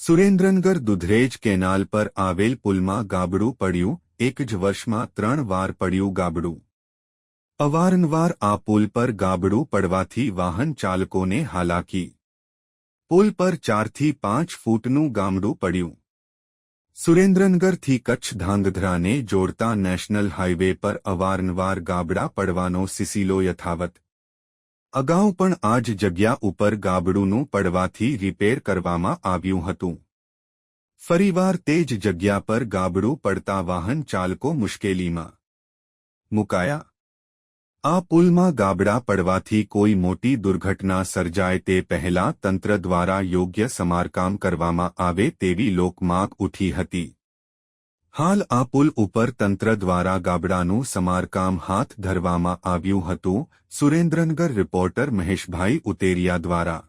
Surendranagar Dudhrej canal પર આવેલ પુલમાં ગાબડું પડ્યું, એક જ વર્ષમાં 3 વાર પડ્યું ગાબડું। અવારનવાર આ પુલ પર ગાબડું પડવાથી વાહન ચાલકોને હાલાકી। પુલ પર 4 થી 5 ફૂટનું ગામડું પડ્યું। સુરેન્દ્રનગરથી કચ્છ ધાંગધ્રાને જોડતા નેશનલ હાઇવે પર અવારનવાર ગાબડા પડવાનો સિલસિલો યથાવત। અગાઉ પણ આ જ જગ્યા ઉપર ગાબડુંનું પડવાથી રિપેર કરવામાં આવ્યું હતું। ફરીવાર તે જ જગ્યા પર ગાબડું પડતા વાહન ચાલકો મુશ્કેલીમાં મુકાયા। આ પુલમાં ગાબડા પડવાથી કોઈ મોટી દુર્ઘટના સર્જાય તે પહેલા તંત્ર દ્વારા યોગ્ય સમારકામ કરવામાં આવે તેવી લોકમાંગ ઉઠી હતી। હાલ આ પુલ ઉપર તંત્ર દ્વારા ગાબડાનું સમારકામ હાથ ધરવામાં આવ્યું હતું। સુરેન્દ્રનગર રિપોર્ટર મહેશભાઈ ઉતેરિયા દ્વારા।